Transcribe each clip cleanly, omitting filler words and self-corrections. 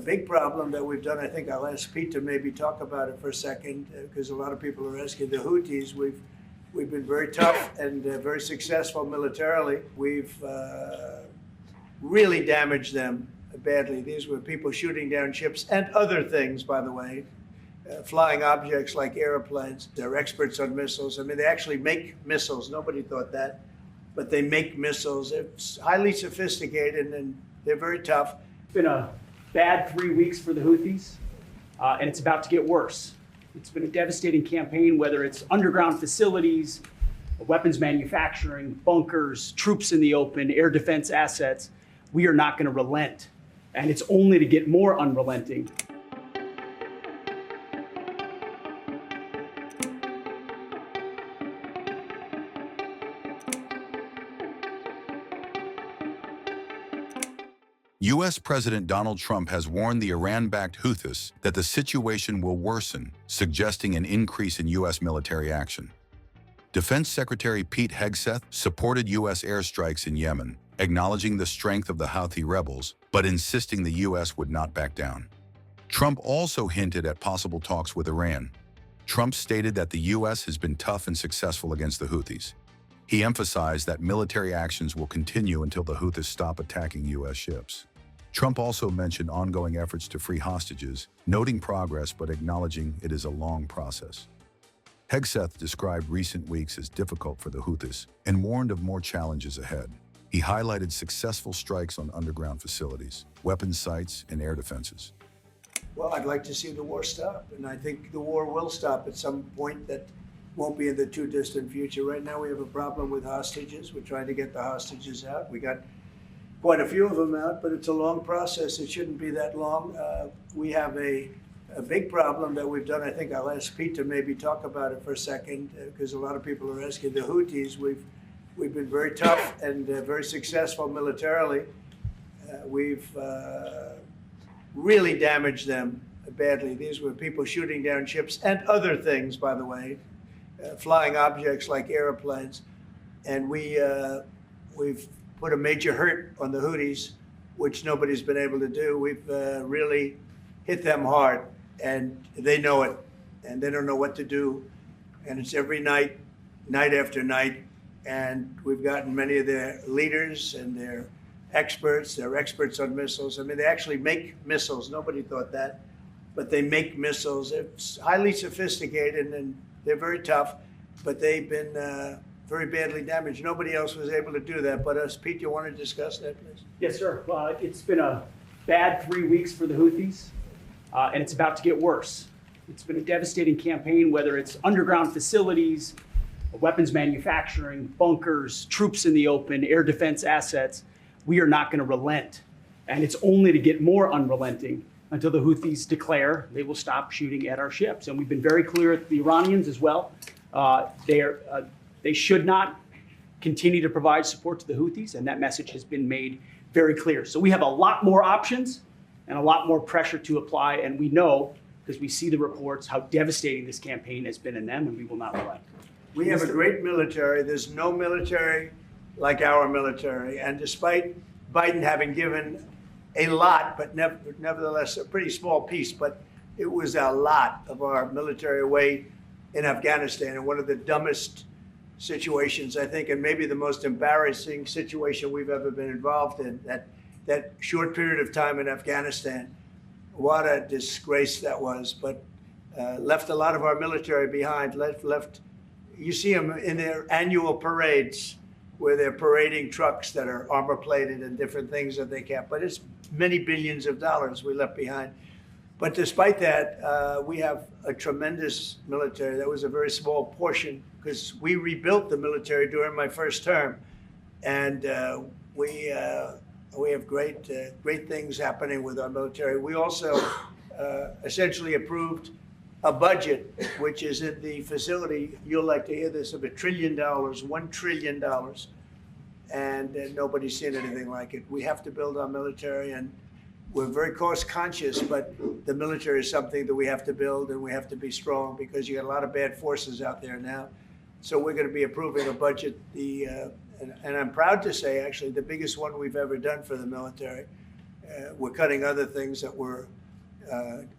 big problem that we've done. I think I'll ask Pete to maybe talk about it for a second, because a lot of people are asking. The Houthis, we've been very tough and very successful militarily. We've really damaged them badly. These were people shooting down ships and other things, by the way, flying objects like airplanes. They're experts on missiles. I mean, they actually make missiles. Nobody thought that, but they make missiles. It's highly sophisticated and they're very tough. It's been a bad 3 weeks for the Houthis, and it's about to get worse. It's been a devastating campaign, whether it's underground facilities, weapons manufacturing, bunkers, troops in the open, air defense assets. We are not going to relent, and it's only to get more unrelenting. U.S. President Donald Trump has warned the Iran-backed Houthis that the situation will worsen, suggesting an increase in U.S. military action. Defense Secretary Pete Hegseth supported U.S. airstrikes in Yemen, acknowledging the strength of the Houthi rebels, but insisting the U.S. would not back down. Trump also hinted at possible talks with Iran. Trump stated that the U.S. has been tough and successful against the Houthis. He emphasized that military actions will continue until the Houthis stop attacking U.S. ships. Trump also mentioned ongoing efforts to free hostages, noting progress but acknowledging it is a long process. Hegseth described recent weeks as difficult for the Houthis and warned of more challenges ahead. He highlighted successful strikes on underground facilities, weapons sites, and air defenses. Well, I'd like to see the war stop, and I think the war will stop at some point that won't be in the too distant future. Right now we have a problem with hostages. We're trying to get the hostages out. We got quite a few of them out, but it's a long process. It shouldn't be that long. We have a big problem that we've done. I think I'll ask Pete to maybe talk about it for a second, because a lot of people are asking. The Houthis, we've been very tough and very successful militarily. We've really damaged them badly. These were people shooting down ships and other things, by the way, flying objects like airplanes. And we've put a major hurt on the Houthis, which nobody's been able to do. We've really hit them hard, and they know it, and they don't know what to do. And it's every night, night after night. And we've gotten many of their leaders and their experts. They're experts on missiles. I mean, they actually make missiles. Nobody thought that, but they make missiles. It's highly sophisticated, and they're very tough, but they've been very badly damaged. Nobody else was able to do that but us. Pete, you want to discuss that, please? Yes, sir. It's been a bad 3 weeks for the Houthis, and it's about to get worse. It's been a devastating campaign, whether it's underground facilities, weapons manufacturing, bunkers, troops in the open, air defense assets. We are not going to relent, and it's only to get more unrelenting until the Houthis declare they will stop shooting at our ships. And we've been very clear at the Iranians as well. They should not continue to provide support to the Houthis, and that message has been made very clear. So we have a lot more options and a lot more pressure to apply, and we know, because we see the reports, how devastating this campaign has been in them, and we will not relent. We have a great military. There's no military like our military, and despite Biden having given a lot, but nevertheless a pretty small piece, but it was a lot of our military away in Afghanistan, and one of the dumbest situations, I think, and maybe the most embarrassing situation we've ever been involved in, that short period of time in Afghanistan. What a disgrace that was, but left a lot of our military behind. Left. You see them in their annual parades where they're parading trucks that are armor-plated and different things that they can't, but it's many billions of dollars we left behind. But despite that, we have a tremendous military. That was a very small portion, because we rebuilt the military during my first term, and we have great things happening with our military. We also essentially approved a budget, which is in the facility, you'll like to hear this, of $1 trillion, $1 trillion, and nobody's seen anything like it. We have to build our military, and we're very cost conscious, but the military is something that we have to build, and we have to be strong, because you got a lot of bad forces out there now. So we're going to be approving a budget, and I'm proud to say, actually, the biggest one we've ever done for the military. We're cutting other things that were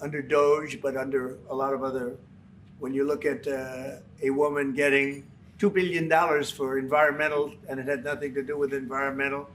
under Doge, but under a lot of other. When you look at a woman getting $2 billion for environmental, and it had nothing to do with environmental,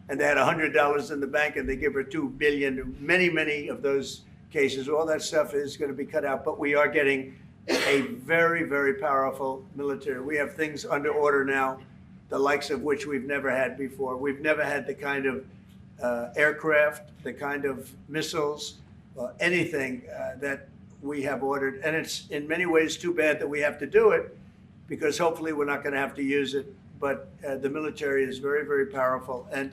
and they had $100 in the bank, and they give her $2 billion. Many of those cases, all that stuff is going to be cut out. But we are getting a very powerful military. We have things under order now, the likes of which we've never had before. We've never had the kind of aircraft, the kind of missiles, anything that we have ordered. And it's in many ways too bad that we have to do it, because hopefully we're not going to have to use it. But the military is very powerful, and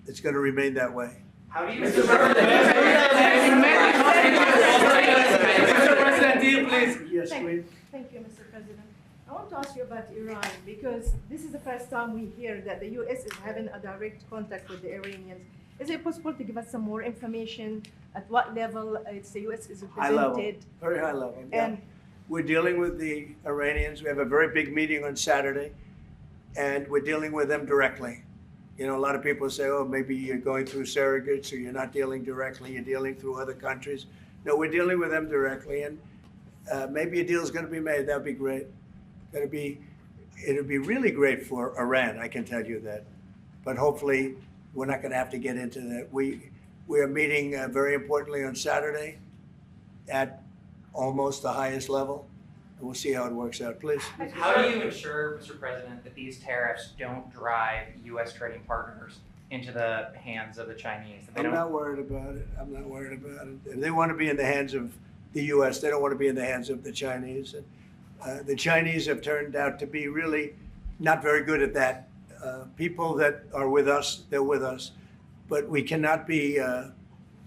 it's going to remain that way. How do you, Mr. President, do you please? Yes, please. Thank you, Mr. President. I want to ask you about Iran, because this is the first time we hear that the U.S. is having a direct contact with the Iranians. Is it possible to give us some more information at what level the U.S. is High level, represented? very high level. Yeah. And We're dealing with the Iranians. We have a very big meeting on Saturday, and we're dealing with them directly. You know, a lot of people say, oh, maybe you're going through surrogates, or you're not dealing directly, you're dealing through other countries. No, we're dealing with them directly, and maybe a deal is going to be made. That'd be great. It'll be really great for Iran, I can tell you that. But hopefully, we're not going to have to get into that. We are meeting very importantly on Saturday at almost the highest level. And we'll see how it works out. Please. How do you ensure, Mr. President, that these tariffs don't drive U.S. trading partners into the hands of the Chinese? I'm not worried about it. I'm not worried about it. If they want to be in the hands of the U.S., they don't want to be in the hands of the Chinese. And the Chinese have turned out to be really not very good at that. People that are with us, they're with us. But we cannot be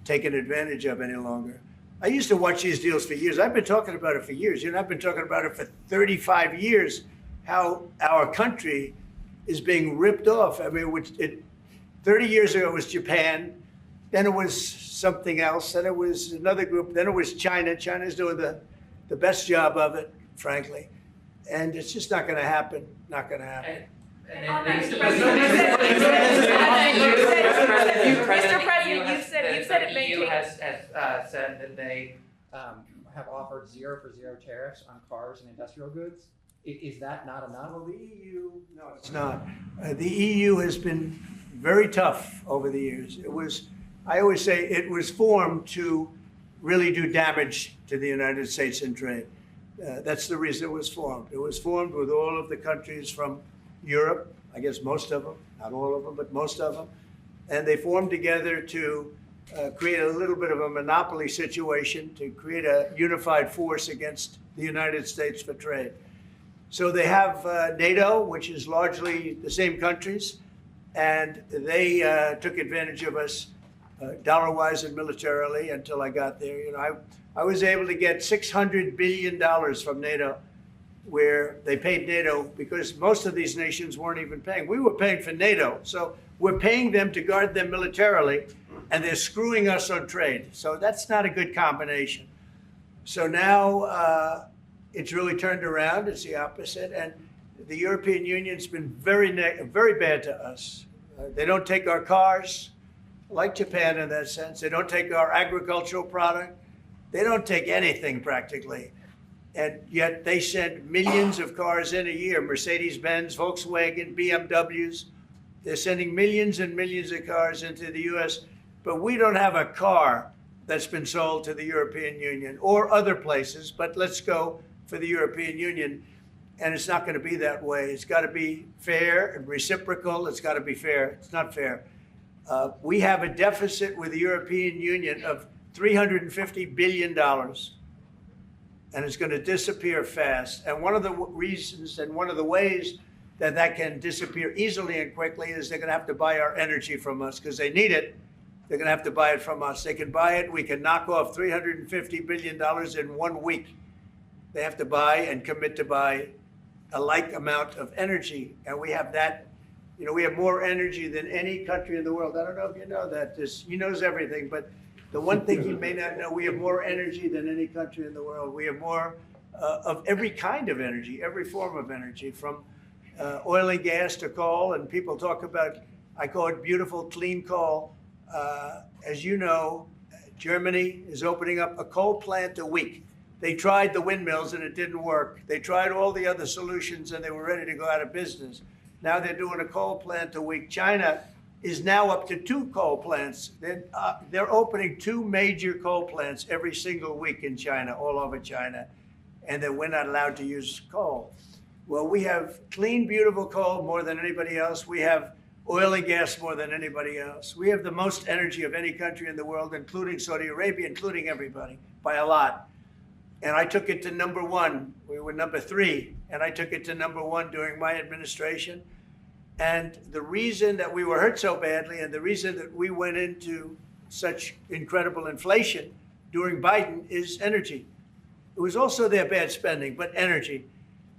taken advantage of any longer. I used to watch these deals for years. I've been talking about it for years. You know, I've been talking about it for 35 years, how our country is being ripped off. I mean, 30 years ago it was Japan, then it was something else, then it was another group, then it was China. China's doing the best job of it, frankly. And it's just not going to happen, not going to happen. Mr. President, you said it. The EU has said that they have offered 0 for 0 tariffs on cars and industrial goods. Is that not enough? Well, the EU, no, it's not. The EU has been very tough over the years. I always say it was formed to really do damage to the United States in trade. That's the reason it was formed. It was formed with all of the countries from Europe, I guess most of them, not all of them, but most of them. And they formed together to create a little bit of a monopoly situation, to create a unified force against the United States for trade. So they have NATO, which is largely the same countries, and they took advantage of us dollar-wise and militarily until I got there. You know, I was able to get $600 billion from NATO, where they paid NATO because most of these nations weren't even paying. We were paying for NATO. So we're paying them to guard them militarily, and they're screwing us on trade. So that's not a good combination. So now it's really turned around. It's the opposite. And the European Union's been very bad to us. They don't take our cars, like Japan in that sense. They don't take our agricultural product. They don't take anything practically. And yet they send millions of cars in a year, Mercedes-Benz, Volkswagen, BMWs. They're sending millions and millions of cars into the U.S., but we don't have a car that's been sold to the European Union or other places, but let's go for the European Union. And it's not going to be that way. It's got to be fair and reciprocal. It's got to be fair. It's not fair. We have a deficit with the European Union of $350 billion. And it's going to disappear fast. And one of the reasons and one of the ways that that can disappear easily and quickly is they're going to have to buy our energy from us because they need it. They're going to have to buy it from us. They can buy it. We can knock off $350 billion in 1 week. They have to buy and commit to buy a like amount of energy. And we have that. You know, we have more energy than any country in the world. I don't know if you know that. He knows everything, but the one thing he may not know, we have more energy than any country in the world. We have more of every kind of energy, every form of energy, from oil and gas to coal. And people talk about, I call it beautiful, clean coal. As you know, Germany is opening up a coal plant a week. They tried the windmills and it didn't work. They tried all the other solutions and they were ready to go out of business. Now they're doing a coal plant a week. China is now up to 2 coal plants. They're opening 2 major coal plants every single week in China, all over China, and then we're not allowed to use coal. Well, we have clean, beautiful coal more than anybody else. We have oil and gas more than anybody else. We have the most energy of any country in the world, including Saudi Arabia, including everybody, by a lot. And I took it to number 1. We were number 3, and I took it to number 1 during my administration. And the reason that we were hurt so badly and the reason that we went into such incredible inflation during Biden is energy. It was also their bad spending, but energy,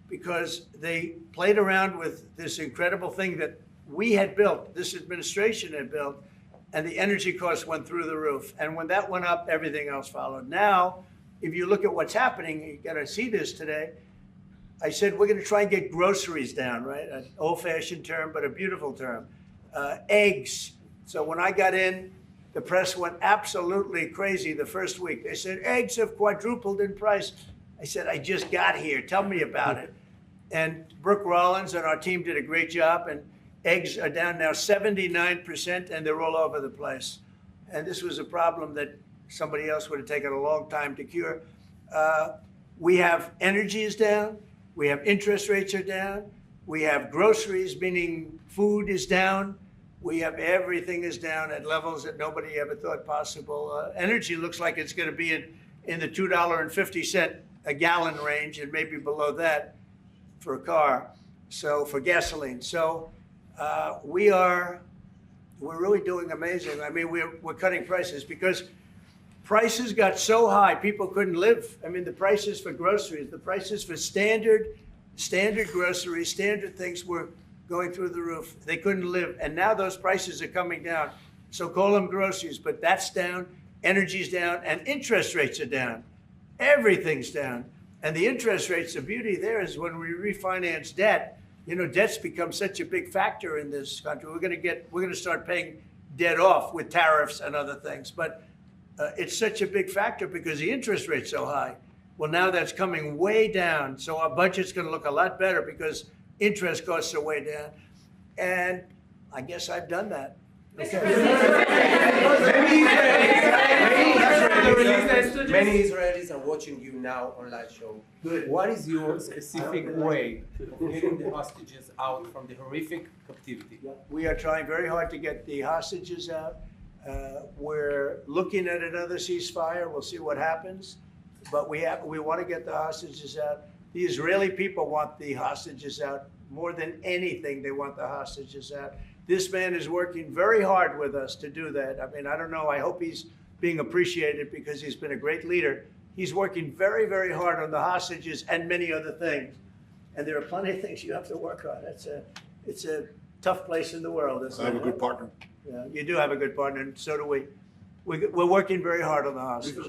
because they played around with this incredible thing that we had built, this administration had built, and the energy costs went through the roof. And when that went up, everything else followed. Now, if you look at what's happening, you got to see this today. I said, we're going to try and get groceries down, right? An old-fashioned term, but a beautiful term. Eggs. So when I got in, the press went absolutely crazy the first week. They said, eggs have quadrupled in price. I said, I just got here. Tell me about it. And Brooke Rollins and our team did a great job, and eggs are down now 79%, and they're all over the place. And this was a problem that somebody else would have taken a long time to cure. We have energy is down. We have interest rates are down. We have groceries, meaning food is down. We have everything is down at levels that nobody ever thought possible. Energy looks like it's going to be in the $2.50 a gallon range and maybe below that for a car. So for gasoline. So we're really doing amazing. I mean, we're cutting prices because prices got so high, people couldn't live. I mean, the prices for groceries, the prices for standard groceries, standard things were going through the roof. They couldn't live. And now those prices are coming down. So call them groceries, but that's down, energy's down, and interest rates are down. Everything's down. And the interest rates, the beauty there is when we refinance debt, you know, debt's become such a big factor in this country. We're going to start paying debt off with tariffs and other things. But it's such a big factor because the interest rate's so high. Well, now that's coming way down. So our budget's going to look a lot better because interest costs are way down. And I guess I've done that. Okay. Many Israelis are watching you now on live show. Good. What is your specific way of getting the hostages out from the horrific captivity? We are trying very hard to get the hostages out. We're looking at another ceasefire. We'll see what happens. But we want to get the hostages out. The Israeli people want the hostages out more than anything. They want the hostages out. This man is working very hard with us to do that. I mean, I don't know. I hope he's being appreciated because he's been a great leader. He's working very, very hard on the hostages and many other things. And there are plenty of things you have to work on. It's a tough place in the world. I have a good partner. Yeah, you do have a good partner, and so do we. We're working very hard on the hostages.